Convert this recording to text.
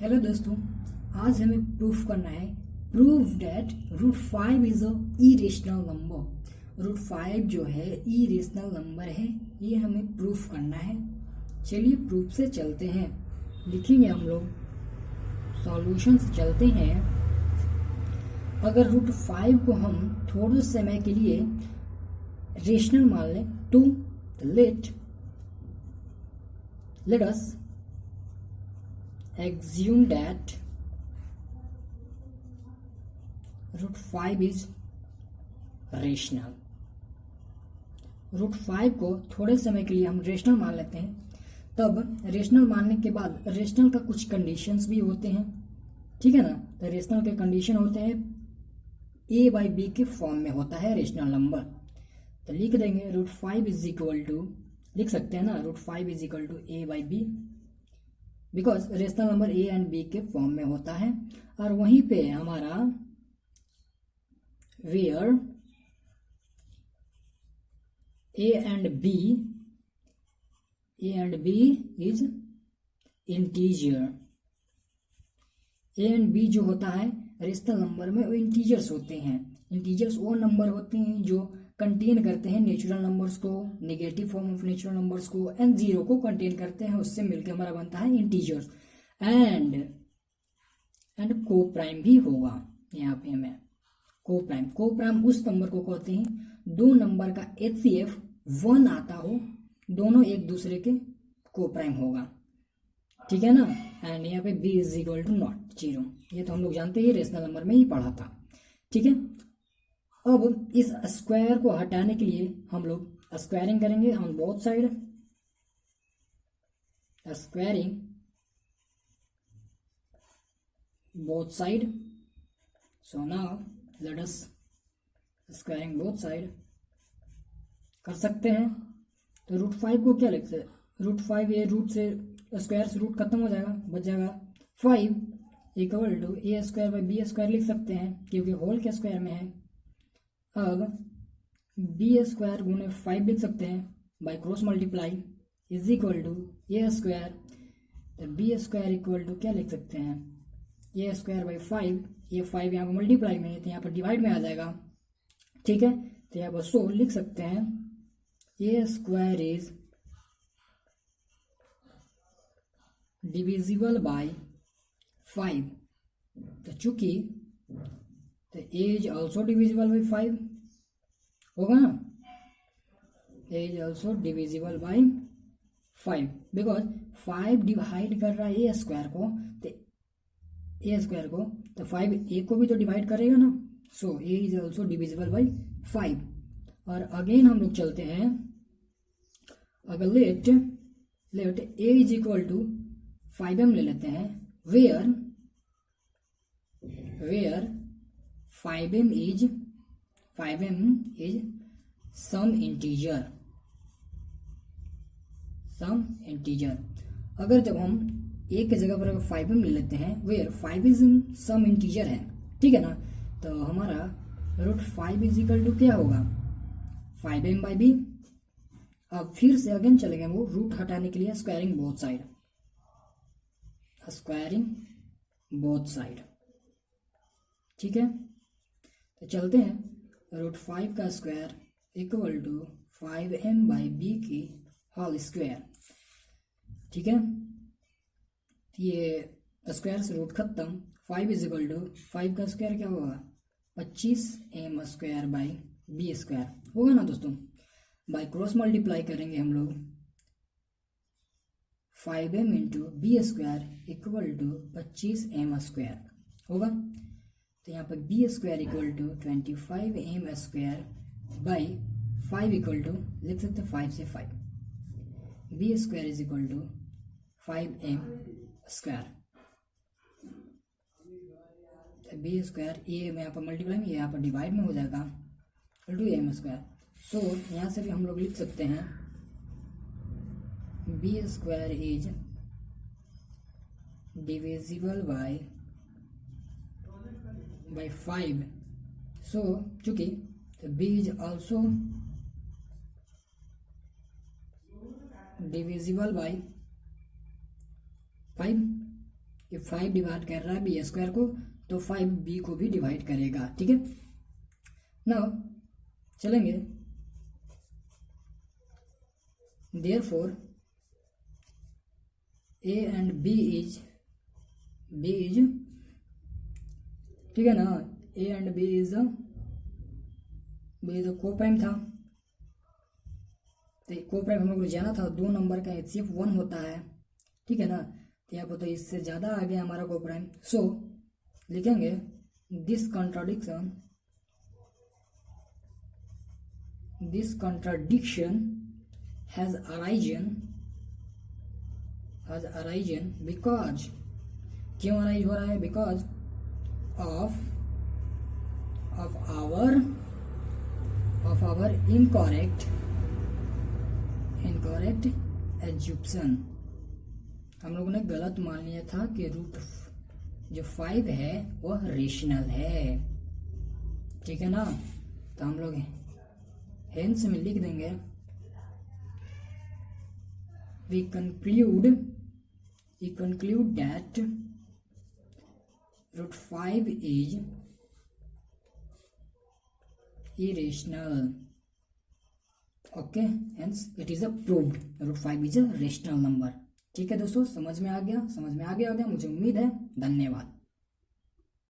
Hello दोस्तों, आज हमें प्रूफ करना है। Prove that root 5 is a irrational number. Root 5 जो है इरेशनल नंबर है, ये हमें प्रूफ करना है। चलिए प्रूफ से चलते हैं, लिखेंगे हम लोग। सॉल्यूशन से चलते हैं। अगर रूट 5 को हम थोड़े समय के लिए रेशनल मान लें तो let us assume that root 5 is rational। Root 5 को थोड़े समय के लिए हम रेशनल मान लेते हैं। तब रेशनल मानने के बाद रेशनल का कुछ कंडीशंस भी होते हैं, ठीक है ना। तो रेशनल के कंडीशन होते हैं a बाई बी के फॉर्म में होता है रेशनल नंबर। तो लिख देंगे रूट 5 इज इक्वल टू, लिख सकते हैं ना, root 5 is equal to a by B, because rational number A and B के फॉर्म में होता है। और वहीं पे हमारा where A and B is integer. A and B जो होता है रेशनल नंबर में वो इंटीजर्स होते हैं। इंटीजर्स वो नंबर होते हैं जो कंटेन करते हैं नेचुरल नंबर्स को, negative form of natural numbers को एंड जीरो को कंटेन करते हैं। उससे मिलकर हमारा बनता है इंटीजर्स। एंड को प्राइम भी होगा यहाँ पे हमें को प्राइम उस नंबर को कहते हैं दो नंबर का HCF 1 आता हो, दोनों एक दूसरे के को प्राइम होगा, ठीक है ना। एंड यहाँ पे b is equal to not zero, ये तो हम लोग जानते हैं, रेशनल नंबर में ही पढ़ा था, ठीक है। अब इस स्क्वायर को हटाने के लिए हम लोग स्क्वायरिंग करेंगे on both side. Squaring both side, so now let us squaring both side कर सकते हैं। तो रूट 5 को क्या लिखते हैं, रूट 5 ये रूट से स्क्वायर से रूट खत्म हो जाएगा, बच जाएगा 5 equal to A square by B square लिख सकते हैं क्योंकि होल के स्क्वायर में है। अब बी स्क्वायर गुने 5 लिख सकते हैं by cross multiply is equal to A square. तो बी स्क्वायर इक्वल टू क्या लिख सकते हैं, ए स्क्वायर बाई 5, ये 5 यहाँ पर मल्टीप्लाई में है तो यहाँ पर डिवाइड में आ जाएगा, ठीक है। तो यहाँ पर सो लिख सकते हैं A square is divisible by 5। तो चूंकि तो A is also divisible by 5 होगा ना, A is also divisible by 5 because 5 divide कर रहा है ए स्क्वायर को, तो ए स्क्वायर को, तो 5 ए को भी तो डिवाइड करेगा ना। So A is also divisible by 5। और अगेन हम लोग चलते हैं, अगर let A is equal to 5m ले लेते हैं, where 5m is some integer. अगर जब हम एक की जगह पर अगर 5m ले लेते हैं, वेयर 5 इज सम इंटीजर है, ठीक है ना, तो हमारा रूट 5 इज इक्वल टू क्या होगा 5m बाई बी। अब फिर से अगेन चलेंगे वो रूट हटाने के लिए स्क्वायरिंग बोथ साइड, ठीक है। तो चलते हैं, रूट 5 का square equal to 5m by B की होल स्क्वायर, ठीक है। ये स्क्वायर से रूट खत्म, 5 इज इक्वल टू 5 का स्क्वायर क्या होगा 25m square by B square होगा ना दोस्तों। बाई क्रॉस मल्टीप्लाई करेंगे हम लोग 5m into B square equal to 25m square होगा। तो यहाँ पर B square equal to 25m square by 5 equal to लिख सकते हैं 5 से 5, B square is equal to 5m square. B square A में यहाँ पर मल्टीप्लाई में, यहाँ पर डिवाइड में हो जाएगा equal to M square. So यहाँ से भी हम लोग लिख सकते हैं B square is divisible by 5। So चूंकि B is also divisible by 5 कि 5 डिवाइड कर रहा है बी स्क्वायर को, तो 5 बी को भी डिवाइड करेगा। ठीक है, नाउ चलेंगे, therefore A and B is ठीक है ना, A and B is coprime था, तो कोप्राइम हम लोग को जाना था, 2 नंबर का HCF 1 होता है। ठीक है ना, तो यहाँ पर तो इससे ज़्यादा आ गया हमारा कोप्राइम। सो लिखेंगे this contradiction has arisen because, क्यों अराइज हो रहा है, because of our incorrect assumption। हम लोगों ने गलत मान लिया था कि रूट जो 5 है वह रेशनल है। ठीक है ना, तो हम लोग हेंस में लिख देंगे we conclude that root 5 is irrational। okay, hence it is a proved root 5 is a rational number। ठीक है दोस्तों, समझ में आ गया होगा, मुझे उम्मीद है। धन्यवाद।